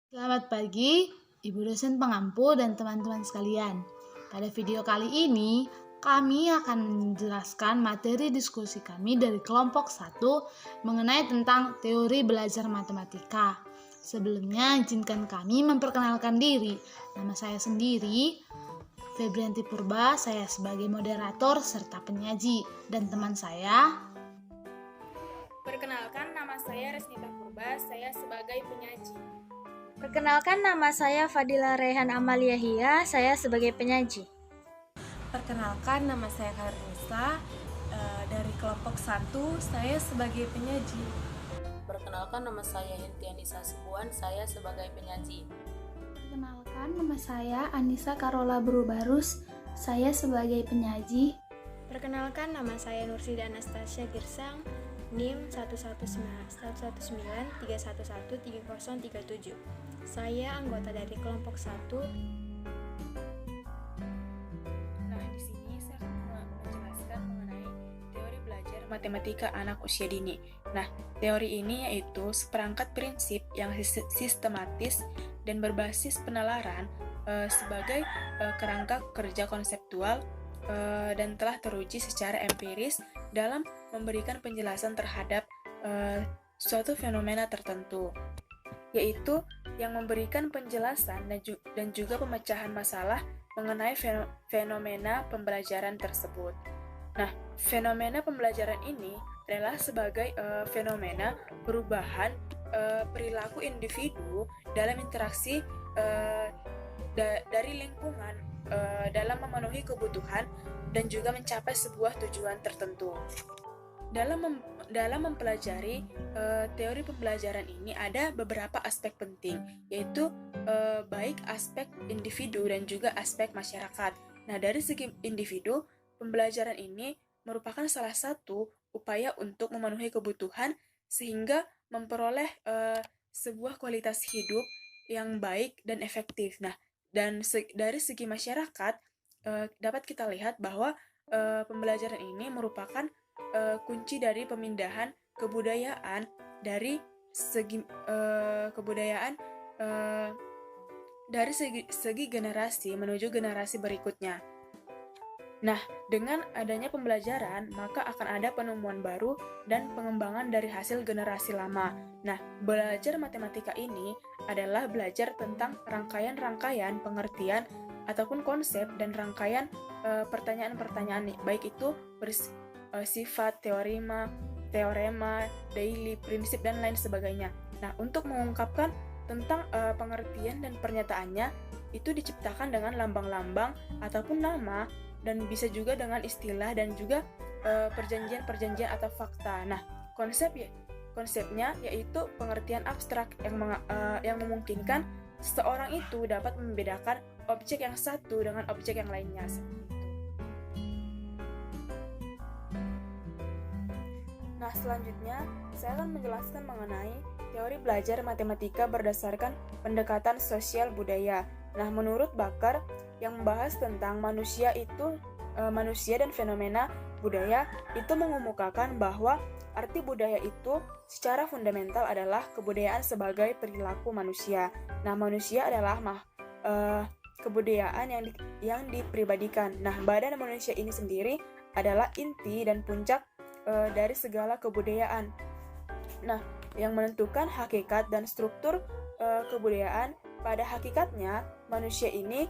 Selamat pagi, Ibu dosen pengampu dan teman-teman sekalian. Pada video kali ini, kami akan menjelaskan materi diskusi kami dari kelompok 1 mengenai tentang teori belajar matematika. Sebelumnya, izinkan kami memperkenalkan diri. Nama saya sendiri, Febrianti Purba, saya sebagai moderator serta penyaji. Dan teman saya, Perkenalkan, nama saya Resnita Purba, saya sebagai penyaji. Perkenalkan, nama saya Fadila Rehan Amalia Hia, saya sebagai penyaji. Perkenalkan, nama saya Karinisa, dari kelompok 1, saya sebagai penyaji. Perkenalkan, nama saya Hentianisa Sibuan, saya sebagai penyaji. Perkenalkan, nama saya Anissa Karola Brubarus, saya sebagai penyaji. Perkenalkan, nama saya Nursida Anastasia Girsang, NIM 11931313037. Saya anggota dari kelompok 1. Nah, di sini saya akan menjelaskan mengenai teori belajar matematika anak usia dini. Nah, teori ini yaitu seperangkat prinsip yang sistematis dan berbasis penalaran sebagai kerangka kerja konseptual dan telah teruji secara empiris dalam memberikan penjelasan terhadap suatu fenomena tertentu, yaitu yang memberikan penjelasan dan juga pemecahan masalah mengenai fenomena pembelajaran tersebut. Nah, fenomena pembelajaran ini adalah sebagai fenomena perubahan perilaku individu dalam interaksi dari lingkungan dalam memenuhi kebutuhan dan juga mencapai sebuah tujuan tertentu. Dalam mempelajari teori pembelajaran ini ada beberapa aspek penting, yaitu baik aspek individu dan juga aspek masyarakat. Nah, dari segi individu, pembelajaran ini merupakan salah satu upaya untuk memenuhi kebutuhan sehingga memperoleh sebuah kualitas hidup yang baik dan efektif. Nah, dan dari segi masyarakat dapat kita lihat bahwa pembelajaran ini merupakan kunci dari pemindahan kebudayaan dari segi kebudayaan dari segi generasi menuju generasi berikutnya. Nah, dengan adanya pembelajaran, maka akan ada penemuan baru dan pengembangan dari hasil generasi lama. Nah, belajar matematika ini adalah belajar tentang rangkaian-rangkaian pengertian ataupun konsep dan rangkaian pertanyaan-pertanyaan, baik itu bersifat teorema, daily, prinsip, dan lain sebagainya. Nah, untuk mengungkapkan tentang pengertian dan pernyataannya, itu diciptakan dengan lambang-lambang ataupun nama, dan bisa juga dengan istilah dan juga perjanjian-perjanjian atau fakta. Nah, konsepnya yaitu pengertian abstrak yang memungkinkan seseorang itu dapat membedakan objek yang satu dengan objek yang lainnya. Nah, selanjutnya saya akan menjelaskan mengenai teori belajar matematika berdasarkan pendekatan sosial budaya. Nah, menurut Bakar yang membahas tentang manusia dan fenomena budaya itu mengemukakan bahwa arti budaya itu secara fundamental adalah kebudayaan sebagai perilaku manusia. Nah, manusia adalah kebudayaan yang dipribadikan. Nah, badan manusia ini sendiri adalah inti dan puncak dari segala kebudayaan. Nah, yang menentukan hakikat dan struktur kebudayaan, pada hakikatnya manusia ini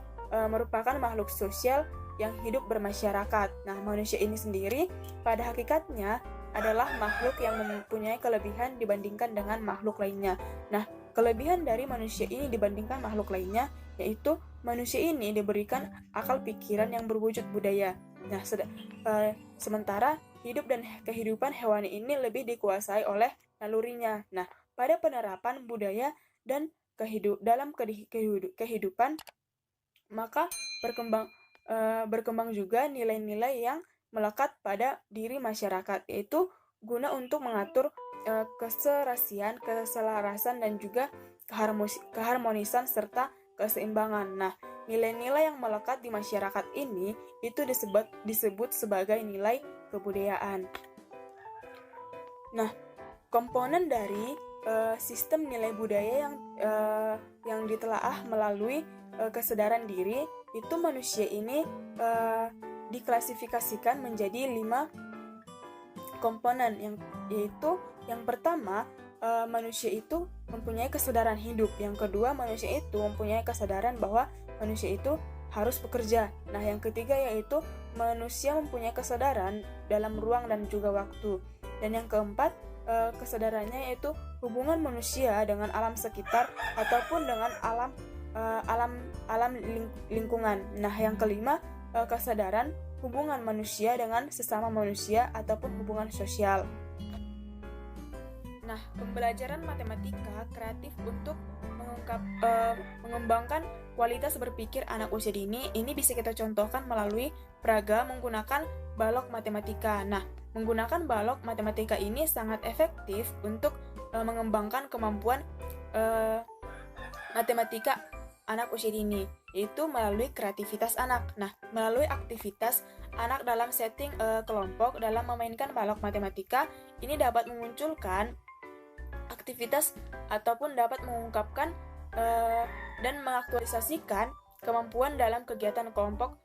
merupakan makhluk sosial yang hidup bermasyarakat. Nah, manusia ini sendiri pada hakikatnya adalah makhluk yang mempunyai kelebihan dibandingkan dengan makhluk lainnya. Nah, kelebihan dari manusia ini dibandingkan makhluk lainnya yaitu manusia ini diberikan akal pikiran yang berwujud budaya. Nah, sementara hidup dan kehidupan hewani ini lebih dikuasai oleh nalurinya. Nah, pada penerapan budaya dan dalam kehidupan, maka berkembang juga nilai-nilai yang melekat pada diri masyarakat, yaitu guna untuk mengatur keserasian, keselarasan, dan juga keharmonisan serta keseimbangan. Nah, nilai-nilai yang melekat di masyarakat ini itu disebut sebagai nilai kebudayaan. Nah, komponen dari sistem nilai budaya yang ditelaah melalui kesadaran diri, itu manusia ini diklasifikasikan menjadi 5 komponen, yaitu yang pertama, manusia itu mempunyai kesadaran hidup. Yang kedua, manusia itu mempunyai kesadaran bahwa manusia itu harus bekerja. Nah, yang ketiga yaitu manusia mempunyai kesadaran dalam ruang dan juga waktu. Dan yang keempat, kesadarannya yaitu hubungan manusia dengan alam sekitar ataupun dengan alam lingkungan. Nah, yang kelima, kesadaran hubungan manusia dengan sesama manusia ataupun hubungan sosial. Nah, pembelajaran matematika kreatif untuk mengembangkan kualitas berpikir anak usia dini ini bisa kita contohkan melalui Praga menggunakan balok matematika. Nah, menggunakan balok matematika ini sangat efektif untuk mengembangkan kemampuan matematika anak usia dini, yaitu melalui kreativitas anak. Nah, melalui aktivitas anak dalam setting kelompok dalam memainkan balok matematika, ini dapat memunculkan aktivitas ataupun dapat mengungkapkan dan mengaktualisasikan kemampuan dalam kegiatan kelompok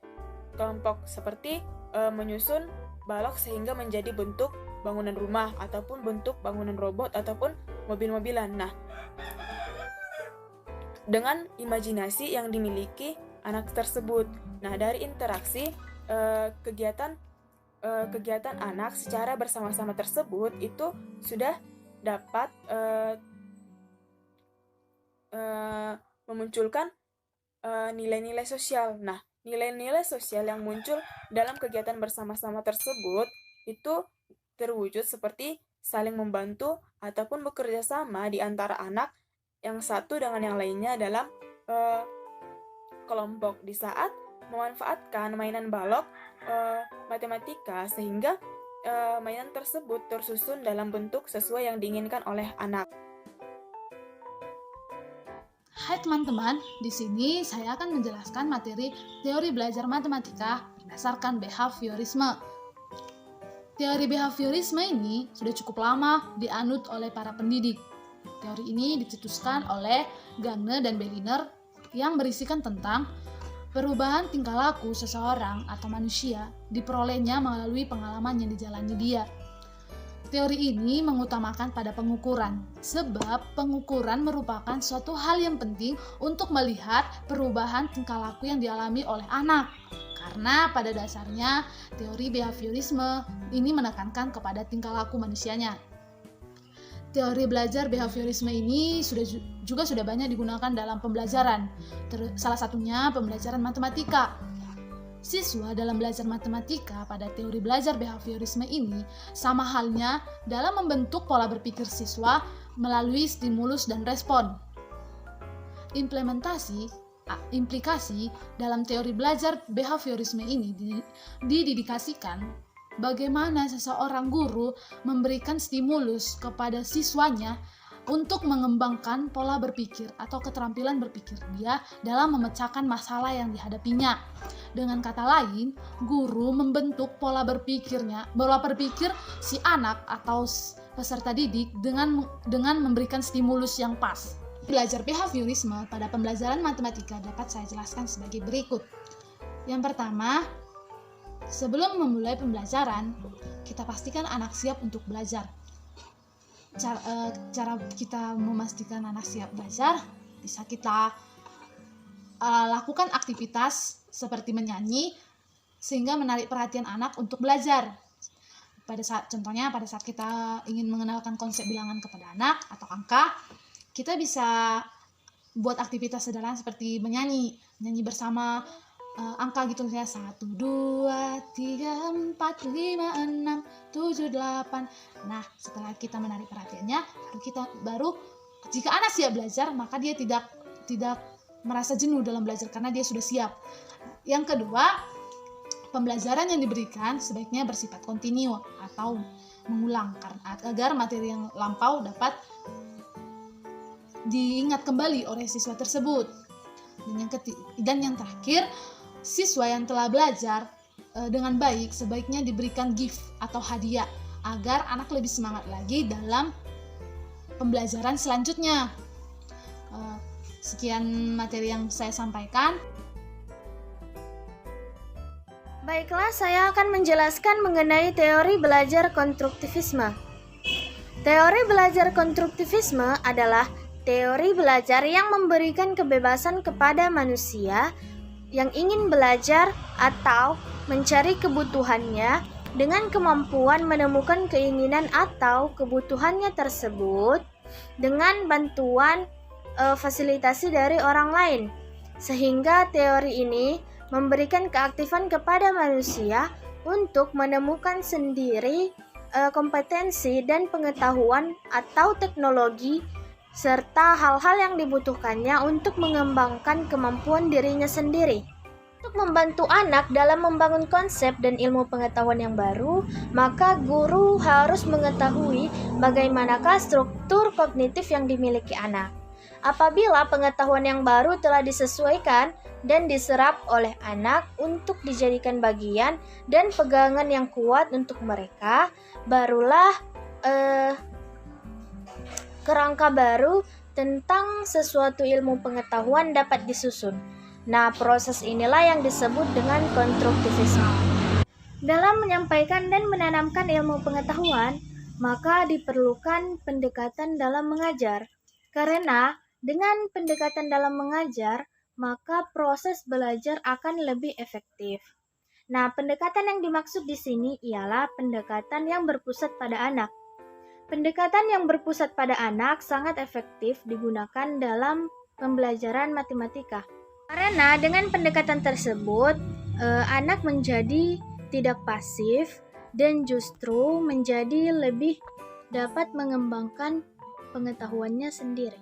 seperti menyusun balok sehingga menjadi bentuk bangunan rumah ataupun bentuk bangunan robot ataupun mobil-mobilan. Nah, dengan imajinasi yang dimiliki anak tersebut. Nah, dari interaksi kegiatan anak secara bersama-sama tersebut itu sudah dapat memunculkan nilai-nilai sosial. Nah, nilai-nilai sosial yang muncul dalam kegiatan bersama-sama tersebut itu terwujud seperti saling membantu ataupun bekerja sama di antara anak yang satu dengan yang lainnya dalam kelompok di saat memanfaatkan mainan balok matematika sehingga mainan tersebut tersusun dalam bentuk sesuai yang diinginkan oleh anak. Hai teman-teman, di sini saya akan menjelaskan materi teori belajar matematika berdasarkan behaviorisme. Teori behaviorisme ini sudah cukup lama dianut oleh para pendidik. Teori ini dicetuskan oleh Gagne dan Berliner yang berisikan tentang perubahan tingkah laku seseorang atau manusia diperolehnya melalui pengalaman yang dijalani dia. Teori ini mengutamakan pada pengukuran, sebab pengukuran merupakan suatu hal yang penting untuk melihat perubahan tingkah laku yang dialami oleh anak. Karena pada dasarnya teori behaviorisme ini menekankan kepada tingkah laku manusianya. Teori belajar behaviorisme ini juga sudah banyak digunakan dalam pembelajaran. Salah satunya pembelajaran matematika. Siswa dalam belajar matematika pada teori belajar behaviorisme ini sama halnya dalam membentuk pola berpikir siswa melalui stimulus dan respon. Implikasi dalam teori belajar behaviorisme ini didedikasikan bagaimana seseorang guru memberikan stimulus kepada siswanya untuk mengembangkan pola berpikir atau keterampilan berpikir dia dalam memecahkan masalah yang dihadapinya. Dengan kata lain, guru membentuk pola berpikir si anak atau peserta didik dengan memberikan stimulus yang pas. Belajar behaviorisme pada pembelajaran matematika dapat saya jelaskan sebagai berikut. Yang pertama, sebelum memulai pembelajaran, kita pastikan anak siap untuk belajar. Cara kita memastikan anak siap belajar, bisa kita lakukan aktivitas seperti menyanyi sehingga menarik perhatian anak untuk belajar. Contohnya pada saat kita ingin mengenalkan konsep bilangan kepada anak atau angka, kita bisa buat aktivitas sederhana seperti menyanyi bersama angka gitu ya, 1, 2, 3, 4, 5, 6, 7, 8. Nah, setelah kita menarik perhatiannya, baru jika anak siap belajar, maka dia tidak merasa jenuh dalam belajar karena dia sudah siap. Yang kedua, pembelajaran yang diberikan sebaiknya bersifat kontinu atau mengulang agar materi yang lampau dapat diingat kembali oleh siswa tersebut. Dan yang terakhir, siswa yang telah belajar dengan baik sebaiknya diberikan gift atau hadiah agar anak lebih semangat lagi dalam pembelajaran selanjutnya. Sekian materi yang saya sampaikan. Baiklah, saya akan menjelaskan mengenai teori belajar konstruktivisme. Teori belajar konstruktivisme adalah teori belajar yang memberikan kebebasan kepada manusia yang ingin belajar atau mencari kebutuhannya dengan kemampuan menemukan keinginan atau kebutuhannya tersebut dengan bantuan fasilitasi dari orang lain. Sehingga teori ini memberikan keaktifan kepada manusia untuk menemukan sendiri kompetensi dan pengetahuan atau teknologi serta hal-hal yang dibutuhkannya untuk mengembangkan kemampuan dirinya sendiri. Untuk membantu anak dalam membangun konsep dan ilmu pengetahuan yang baru, maka guru harus mengetahui bagaimanakah struktur kognitif yang dimiliki anak. Apabila pengetahuan yang baru telah disesuaikan dan diserap oleh anak untuk dijadikan bagian dan pegangan yang kuat untuk mereka, barulah kerangka baru tentang sesuatu ilmu pengetahuan dapat disusun. Nah, proses inilah yang disebut dengan konstruktivisme. Dalam menyampaikan dan menanamkan ilmu pengetahuan, maka diperlukan pendekatan dalam mengajar. Karena dengan pendekatan dalam mengajar, maka proses belajar akan lebih efektif. Nah, pendekatan yang dimaksud di sini ialah pendekatan yang berpusat pada anak. Pendekatan yang berpusat pada anak sangat efektif digunakan dalam pembelajaran matematika. Karena dengan pendekatan tersebut, anak menjadi tidak pasif dan justru menjadi lebih dapat mengembangkan pengetahuannya sendiri.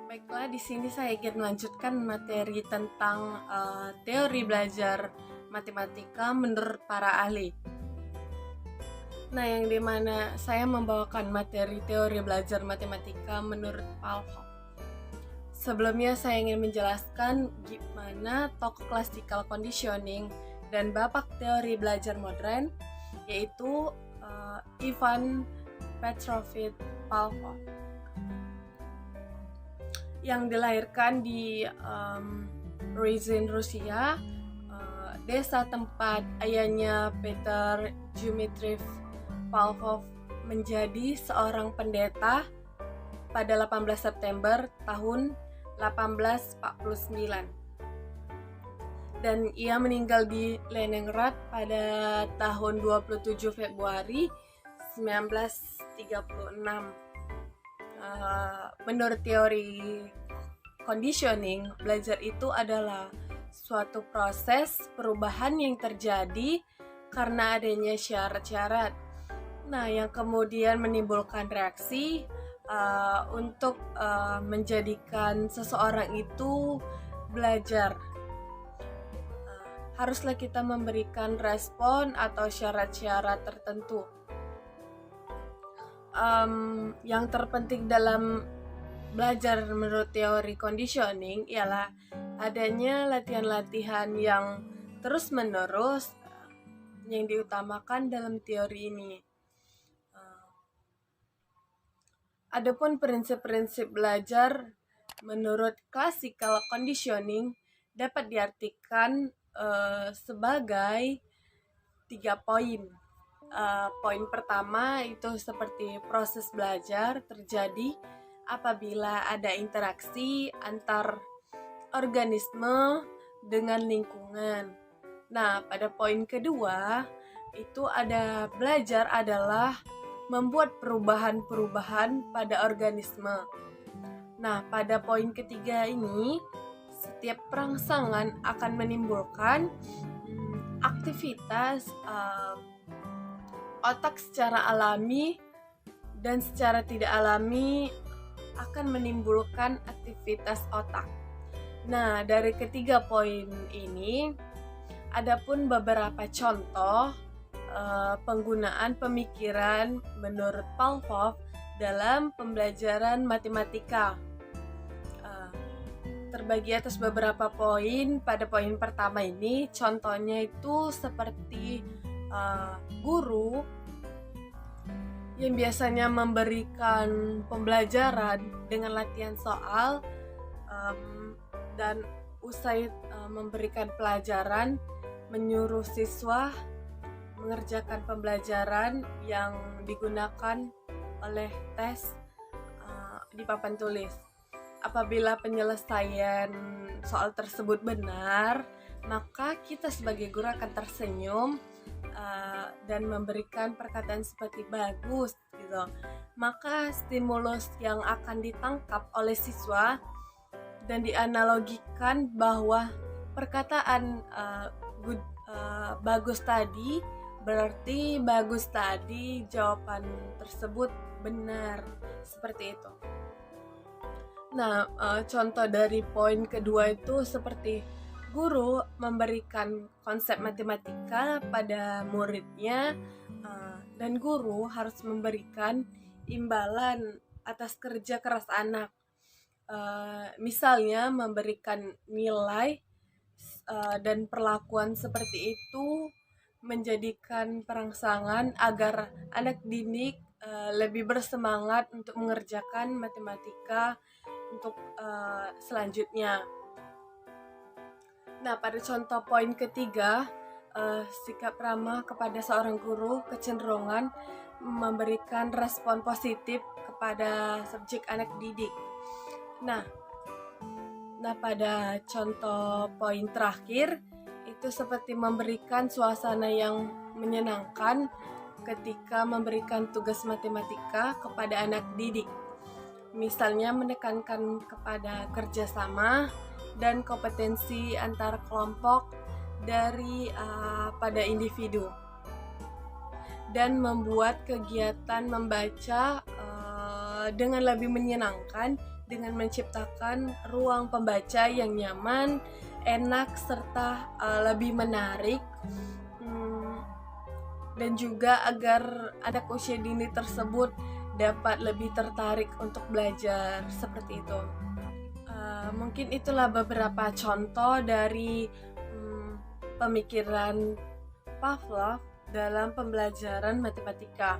Baiklah, di sini saya ingin melanjutkan materi tentang teori belajar matematika menurut para ahli. Nah, yang dimana saya membawakan materi teori belajar matematika menurut Pavlov. Sebelumnya saya ingin menjelaskan gimana tokoh classical conditioning dan bapak teori belajar modern, yaitu Ivan Petrovich Pavlov, yang dilahirkan di Ryazan, Rusia, desa tempat ayahnya Peter Dmitrievich Pavlov menjadi seorang pendeta pada 18 September tahun 1849. Dan ia meninggal di Leningrad pada tahun 27 Februari 1936. Menurut teori conditioning, belajar itu adalah suatu proses perubahan yang terjadi karena adanya syarat-syarat. Nah, yang kemudian menimbulkan reaksi untuk menjadikan seseorang itu belajar. Haruslah kita memberikan respon atau syarat-syarat tertentu. Yang terpenting dalam belajar menurut teori conditioning ialah adanya latihan-latihan yang terus-menerus yang diutamakan dalam teori ini. Adapun prinsip-prinsip belajar menurut classical conditioning dapat diartikan sebagai 3 poin. Poin pertama itu seperti proses belajar terjadi apabila ada interaksi antar organisme dengan lingkungan. Nah, pada poin kedua itu ada belajar adalah membuat perubahan-perubahan pada organisme. Nah, pada poin ketiga ini, setiap perangsangan akan menimbulkan aktivitas otak secara alami dan secara tidak alami akan menimbulkan aktivitas otak. Nah, dari ketiga poin ini, adapun beberapa contoh penggunaan pemikiran menurut Pavlov dalam pembelajaran matematika. Terbagi atas beberapa poin. Pada poin pertama ini, contohnya itu seperti guru yang biasanya memberikan pembelajaran dengan latihan soal, dan usai memberikan pelajaran menyuruh siswa mengerjakan pembelajaran yang digunakan oleh tes di papan tulis. Apabila penyelesaian soal tersebut benar, maka kita sebagai guru akan tersenyum dan memberikan perkataan seperti bagus gitu. Maka stimulus yang akan ditangkap oleh siswa dan dianalogikan bahwa perkataan bagus tadi berarti bagus tadi jawaban tersebut benar, seperti itu. Nah, contoh dari poin kedua itu seperti guru memberikan konsep matematika pada muridnya, dan guru harus memberikan imbalan atas kerja keras anak. Misalnya memberikan nilai dan perlakuan seperti itu menjadikan perangsangan agar anak didik lebih bersemangat untuk mengerjakan matematika untuk selanjutnya. Nah, pada contoh poin ketiga, sikap ramah kepada seorang guru kecenderungan memberikan respon positif kepada subjek anak didik. Nah, pada contoh poin terakhir itu seperti memberikan suasana yang menyenangkan ketika memberikan tugas matematika kepada anak didik. Misalnya menekankan kepada kerjasama dan kompetensi antar kelompok dari pada individu, dan membuat kegiatan membaca dengan lebih menyenangkan dengan menciptakan ruang pembaca yang nyaman, enak, serta lebih menarik, dan juga agar anak usia dini tersebut dapat lebih tertarik untuk belajar seperti itu. Mungkin itulah beberapa contoh dari pemikiran Pavlov dalam pembelajaran matematika.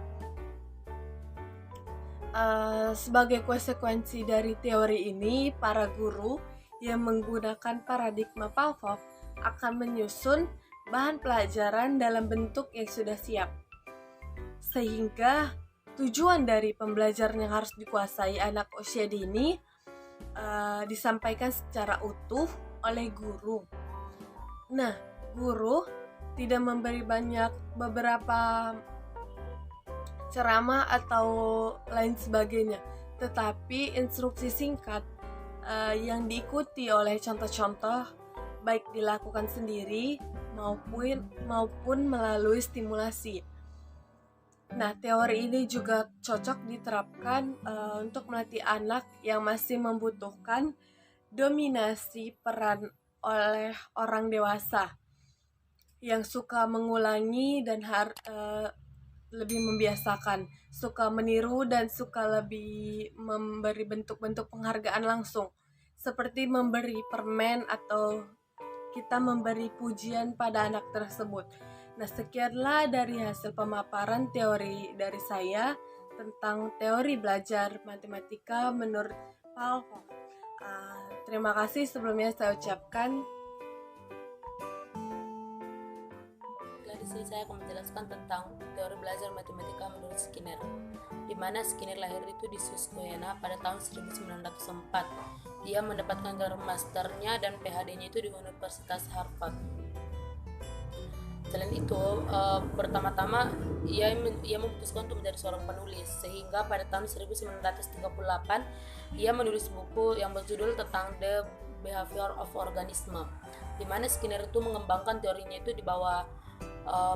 Sebagai konsekuensi dari teori ini, para guru yang menggunakan paradigma Pavlov akan menyusun bahan pelajaran dalam bentuk yang sudah siap, sehingga tujuan dari pembelajaran yang harus dikuasai anak usia dini disampaikan secara utuh oleh guru. Nah, guru tidak memberi beberapa ceramah atau lain sebagainya, tetapi instruksi singkat yang diikuti oleh contoh-contoh baik dilakukan sendiri maupun melalui stimulasi. Nah, teori ini juga cocok diterapkan untuk melatih anak yang masih membutuhkan dominasi peran oleh orang dewasa yang suka mengulangi dan lebih membiasakan, suka meniru dan suka lebih memberi bentuk-bentuk penghargaan langsung, seperti memberi permen atau kita memberi pujian pada anak tersebut. Nah, sekianlah dari hasil pemaparan teori dari saya tentang teori belajar matematika menurut Pavlov. Terima kasih sebelumnya saya ucapkan. Di sini saya akan menjelaskan tentang teori belajar matematika menurut Skinner, di mana Skinner lahir itu di Susquehanna pada tahun 1904. Dia mendapatkan gelar masternya dan PhD-nya itu di Universitas Harvard. Selain itu, pertama-tama ia memutuskan untuk menjadi seorang penulis, sehingga pada tahun 1938 ia menulis buku yang berjudul tentang The Behavior of Organism, di mana Skinner itu mengembangkan teorinya itu di bawah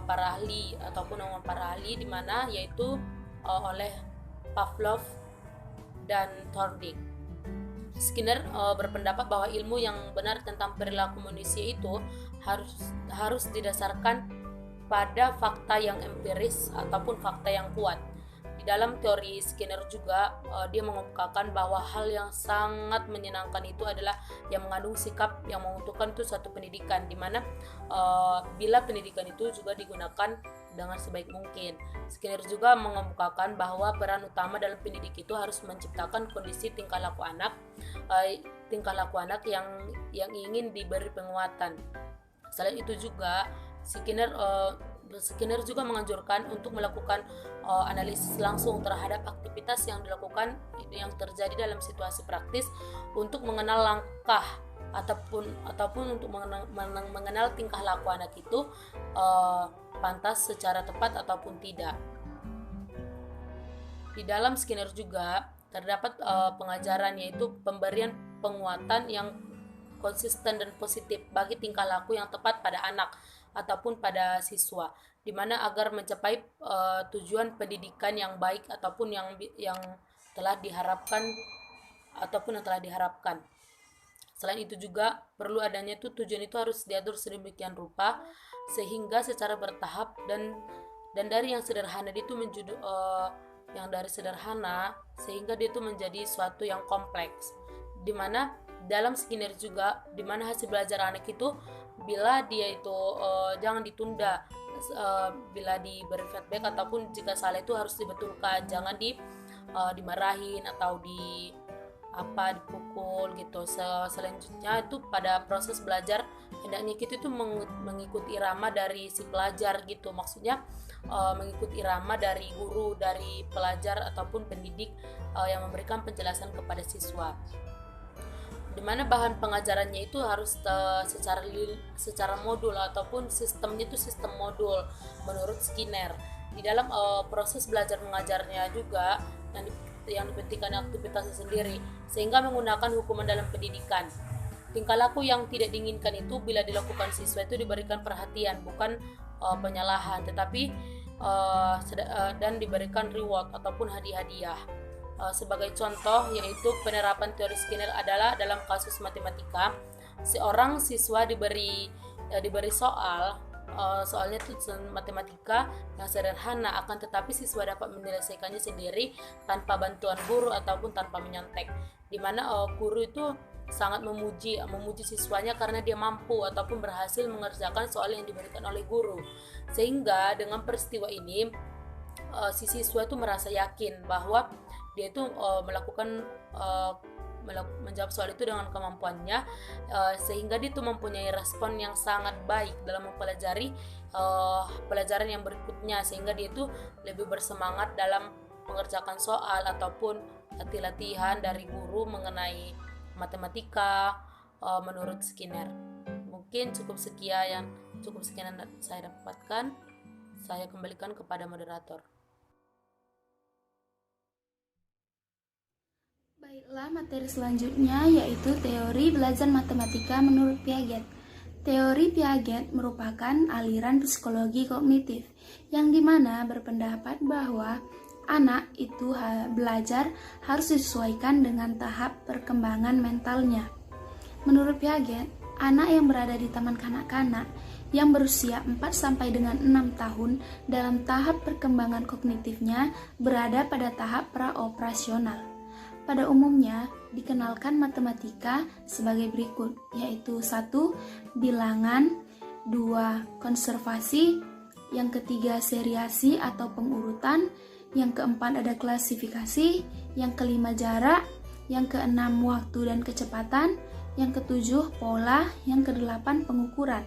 para ahli ataupun naungan para ahli, di mana yaitu oleh Pavlov dan Thorndike. Skinner berpendapat bahwa ilmu yang benar tentang perilaku manusia itu harus didasarkan pada fakta yang empiris ataupun fakta yang kuat. Di dalam teori Skinner juga dia mengemukakan bahwa hal yang sangat menyenangkan itu adalah yang mengandung sikap yang menguntungkan itu suatu pendidikan, di mana bila pendidikan itu juga digunakan dengan sebaik mungkin. Skinner juga mengemukakan bahwa peran utama dalam pendidik itu harus menciptakan kondisi tingkah laku anak yang ingin diberi penguatan. Selain itu juga Skinner juga menganjurkan untuk melakukan analisis langsung terhadap aktivitas yang dilakukan yang terjadi dalam situasi praktis untuk mengenal langkah ataupun untuk mengenal tingkah laku anak itu pantas secara tepat ataupun tidak. Di dalam Skinner juga terdapat pengajaran, yaitu pemberian penguatan yang konsisten dan positif bagi tingkah laku yang tepat pada anak ataupun pada siswa, di mana agar mencapai tujuan pendidikan yang baik ataupun yang telah diharapkan. Selain itu juga perlu adanya tujuan itu harus diatur sedemikian rupa sehingga secara bertahap dan dari yang sederhana itu sehingga dia itu menjadi suatu yang kompleks, di mana dalam Skinner juga di mana hasil belajar anak itu bila dia itu jangan ditunda, bila diberi feedback ataupun jika salah itu harus dibetulkan, jangan dimarahin atau dipukul gitu. Selanjutnya itu pada proses belajar hendaknya kita itu mengikuti irama dari si pelajar gitu, maksudnya mengikuti irama dari guru, dari pelajar ataupun pendidik yang memberikan penjelasan kepada siswa, di mana bahan pengajarannya itu harus secara modul ataupun sistemnya itu sistem modul menurut Skinner. Di dalam proses belajar mengajarnya juga yang dipentingkan aktivitasnya sendiri, sehingga menggunakan hukuman dalam pendidikan. Tingkah laku yang tidak diinginkan itu bila dilakukan siswa itu diberikan perhatian, bukan penyalahan, tetapi dan diberikan reward ataupun hadiah-hadiah. Sebagai contoh, yaitu penerapan teori Skinner adalah dalam kasus matematika, seorang siswa diberi soalnya itu matematika yang sederhana, akan tetapi siswa dapat menyelesaikannya sendiri tanpa bantuan guru ataupun tanpa menyontek, di mana guru itu sangat memuji siswanya karena dia mampu ataupun berhasil mengerjakan soal yang diberikan oleh guru, sehingga dengan peristiwa ini si siswa itu merasa yakin bahwa dia itu menjawab soal itu dengan kemampuannya, sehingga dia itu mempunyai respon yang sangat baik dalam mempelajari pelajaran yang berikutnya, sehingga dia itu lebih bersemangat dalam mengerjakan soal ataupun latihan dari guru mengenai matematika menurut Skinner. Mungkin cukup sekian yang saya dapatkan. Saya kembalikan kepada moderator. Baiklah, materi selanjutnya yaitu teori belajar matematika menurut Piaget. Teori Piaget merupakan aliran psikologi kognitif yang dimana berpendapat bahwa anak itu belajar harus disesuaikan dengan tahap perkembangan mentalnya. Menurut Piaget, anak yang berada di taman kanak-kanak yang berusia 4 sampai dengan 6 tahun dalam tahap perkembangan kognitifnya berada pada tahap praoperasional. Pada umumnya, dikenalkan matematika sebagai berikut, yaitu 1. Bilangan, 2. Konservasi, yang ketiga seriasi atau pengurutan, yang keempat ada klasifikasi, yang kelima jarak, yang keenam waktu dan kecepatan, yang ketujuh pola, yang kedelapan pengukuran.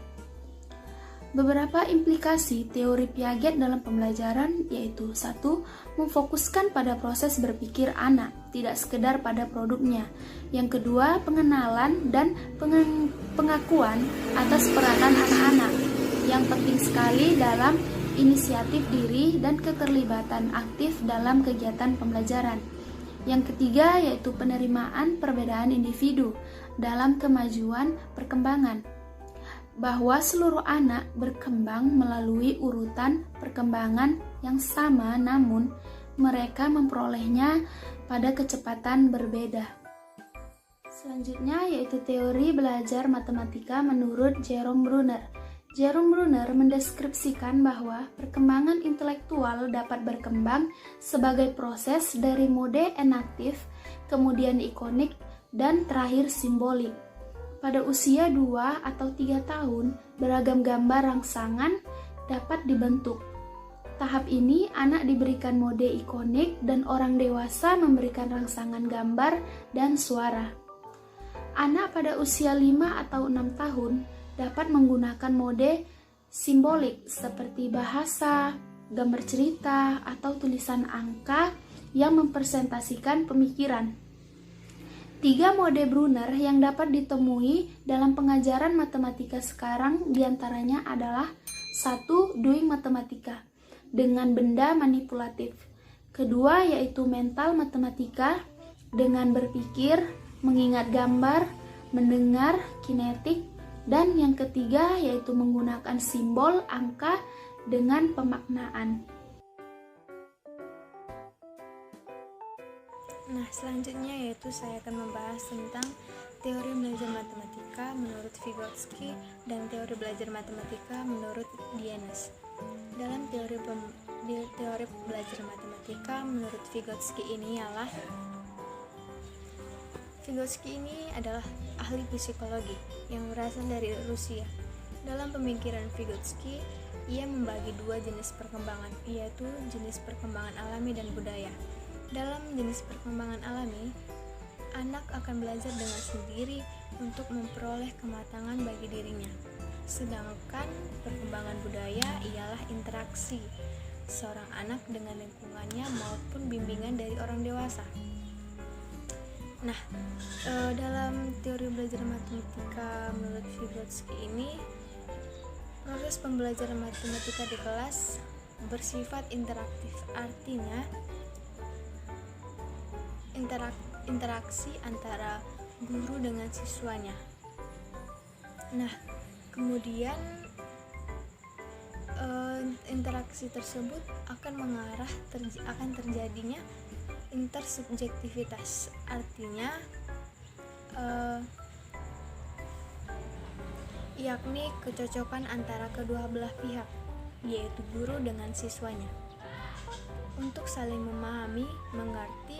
Beberapa implikasi teori Piaget dalam pembelajaran yaitu 1. Memfokuskan pada proses berpikir anak, tidak sekedar pada produknya. Yang kedua, pengenalan dan pengakuan atas peranan anak-anak yang penting sekali dalam inisiatif diri dan keterlibatan aktif dalam kegiatan pembelajaran. Yang ketiga yaitu penerimaan perbedaan individu dalam kemajuan perkembangan, bahwa seluruh anak berkembang melalui urutan perkembangan yang sama, namun mereka memperolehnya pada kecepatan berbeda. Selanjutnya yaitu teori belajar matematika menurut Jerome Bruner. Jerome Bruner mendeskripsikan bahwa perkembangan intelektual dapat berkembang sebagai proses dari mode enaktif, kemudian ikonik, dan terakhir simbolik. Pada usia 2 atau 3 tahun, beragam gambar rangsangan dapat dibentuk. Tahap ini, anak diberikan mode ikonik dan orang dewasa memberikan rangsangan gambar dan suara. Anak pada usia 5 atau 6 tahun dapat menggunakan mode simbolik seperti bahasa, gambar cerita, atau tulisan angka yang mempresentasikan pemikiran. 3 mode Bruner yang dapat ditemui dalam pengajaran matematika sekarang diantaranya adalah 1. Doing matematika dengan benda manipulatif. Kedua yaitu mental matematika dengan berpikir, mengingat gambar, mendengar, kinetik. Dan yang ketiga yaitu menggunakan simbol, angka dengan pemaknaan. Nah, selanjutnya yaitu saya akan membahas tentang teori belajar matematika menurut Vygotsky dan teori belajar matematika menurut Dienes. Dalam teori belajar matematika menurut Vygotsky ini Vygotsky ini adalah ahli psikologi yang berasal dari Rusia. Dalam pemikiran Vygotsky, ia membagi 2 jenis perkembangan, yaitu jenis perkembangan alami dan budaya. Dalam jenis perkembangan alami, anak akan belajar dengan sendiri untuk memperoleh kematangan bagi dirinya. Sedangkan perkembangan budaya ialah interaksi seorang anak dengan lingkungannya maupun bimbingan dari orang dewasa. Nah, dalam teori belajar matematika menurut Vygotsky ini, proses pembelajaran matematika di kelas bersifat interaktif, artinya interaksi antara guru dengan siswanya. Nah, kemudian interaksi tersebut akan mengarah akan terjadinya intersubjektivitas, artinya yakni kecocokan antara kedua belah pihak, yaitu guru dengan siswanya, untuk saling memahami, mengerti,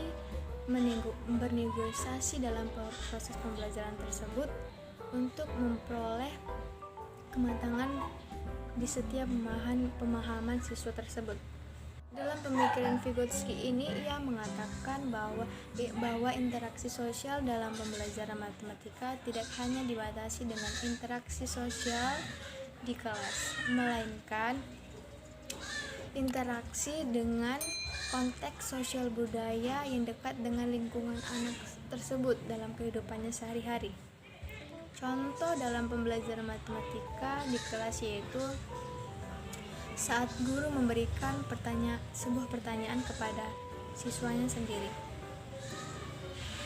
bernegosiasi dalam proses pembelajaran tersebut untuk memperoleh kematangan di setiap pemahaman siswa tersebut. Dalam pemikiran Vygotsky ini, ia mengatakan bahwa interaksi sosial dalam pembelajaran matematika tidak hanya dibatasi dengan interaksi sosial di kelas, melainkan interaksi dengan konteks sosial budaya yang dekat dengan lingkungan anak tersebut dalam kehidupannya sehari-hari. Contoh dalam pembelajaran matematika di kelas yaitu saat guru memberikan sebuah pertanyaan kepada siswanya sendiri.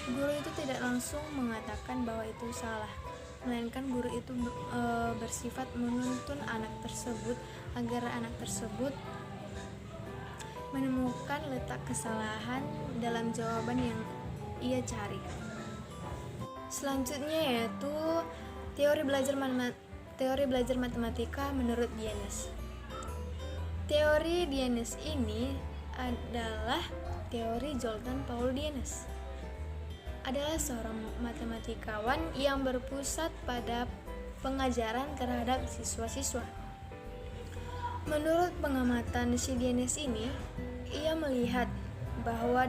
Guru itu tidak langsung mengatakan bahwa itu salah, melainkan guru itu bersifat menuntun anak tersebut agar anak tersebut menemukan letak kesalahan dalam jawaban yang ia cari. Selanjutnya yaitu teori belajar matematika menurut Dienes. Teori Dienes ini adalah teori Zoltan Paul Dienes. Adalah seorang matematikawan yang berpusat pada pengajaran terhadap siswa-siswa. Menurut pengamatan si Dienes ini, ia melihat bahwa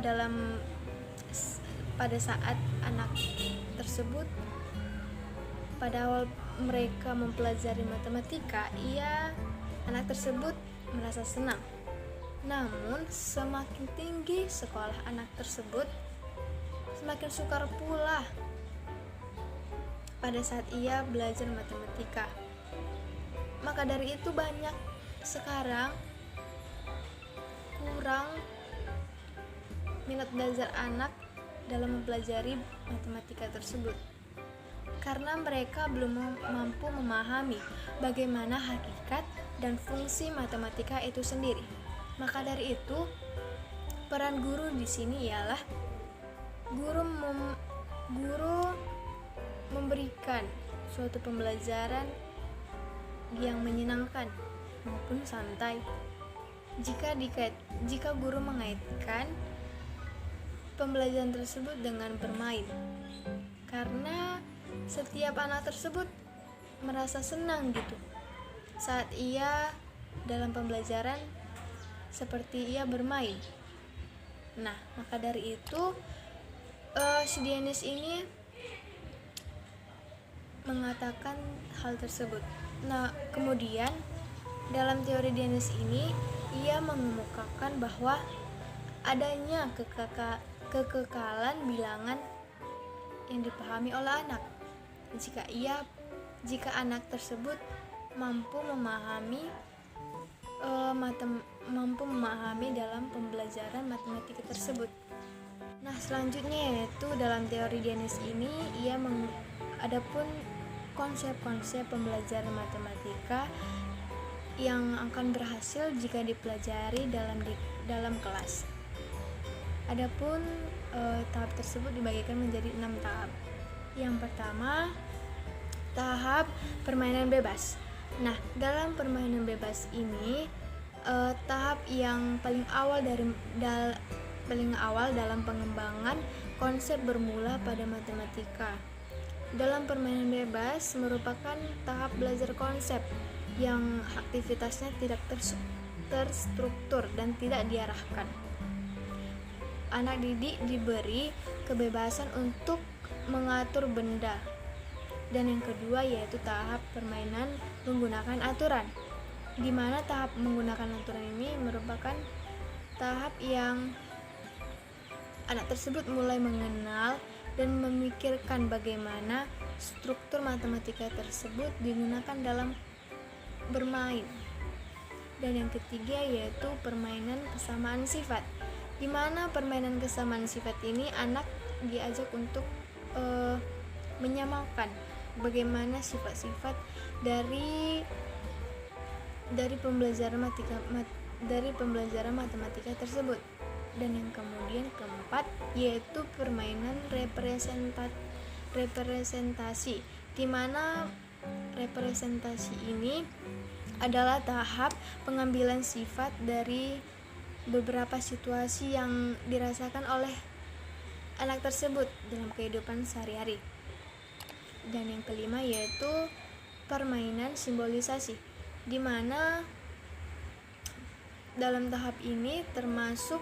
pada saat anak tersebut pada awal mereka mempelajari matematika, anak tersebut merasa senang. Namun semakin tinggi sekolah anak tersebut, semakin sukar pula pada saat ia belajar matematika. Maka dari itu banyak sekarang kurang minat belajar anak dalam mempelajari matematika tersebut, karena mereka belum mampu memahami bagaimana hakikat dan fungsi matematika itu sendiri. Maka dari itu, peran guru di sini ialah guru memberikan suatu pembelajaran yang menyenangkan maupun santai. Jika guru mengaitkan pembelajaran tersebut dengan bermain, karena setiap anak tersebut merasa senang gitu saat ia dalam pembelajaran seperti ia bermain. Nah, maka dari itu si Dionys ini mengatakan hal tersebut. Nah, kemudian dalam teori Dionys ini ia mengemukakan bahwa adanya kekekalan bilangan yang dipahami oleh anak. Jika anak tersebut mampu memahami dalam pembelajaran matematika tersebut. Nah, selanjutnya yaitu dalam teori Dionys ini adapun konsep-konsep pembelajaran matematika yang akan berhasil jika dipelajari dalam kelas. Adapun tahap tersebut dibagikan menjadi 6 tahap. Yang pertama, tahap permainan bebas. Nah, dalam permainan bebas ini tahap yang paling awal dalam pengembangan konsep bermula pada matematika. Dalam permainan bebas merupakan tahap belajar konsep yang aktivitasnya tidak terstruktur dan tidak diarahkan. Anak didik diberi kebebasan untuk mengatur benda. Dan yang kedua yaitu tahap permainan menggunakan aturan, di mana tahap menggunakan aturan ini merupakan tahap yang anak tersebut mulai mengenal dan memikirkan bagaimana struktur matematika tersebut digunakan dalam bermain. Dan yang ketiga yaitu permainan kesamaan sifat, di mana permainan kesamaan sifat ini anak diajak untuk menyamakan bagaimana sifat-sifat dari pembelajaran matematika tersebut. Dan yang kemudian keempat yaitu permainan representasi, di mana representasi ini adalah tahap pengambilan sifat dari beberapa situasi yang dirasakan oleh anak tersebut dalam kehidupan sehari-hari. Dan yang kelima yaitu permainan simbolisasi, di mana dalam tahap ini termasuk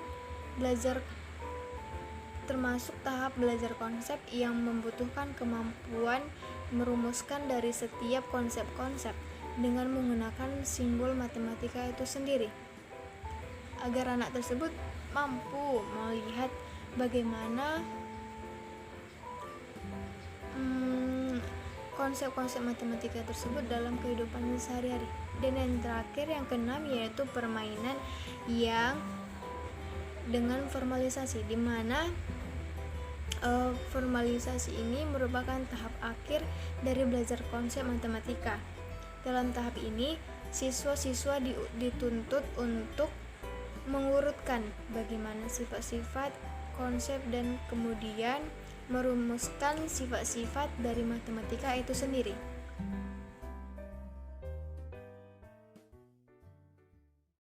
tahap belajar konsep yang membutuhkan kemampuan merumuskan dari setiap konsep-konsep dengan menggunakan simbol matematika itu sendiri, agar anak tersebut mampu melihat bagaimana konsep-konsep matematika tersebut dalam kehidupan sehari-hari. Dan yang terakhir, yang keenam, yaitu permainan yang dengan formalisasi, di mana formalisasi ini merupakan tahap akhir dari belajar konsep matematika. Dalam tahap ini, siswa-siswa dituntut untuk mengurutkan bagaimana sifat-sifat konsep dan kemudian merumuskan sifat-sifat dari matematika itu sendiri.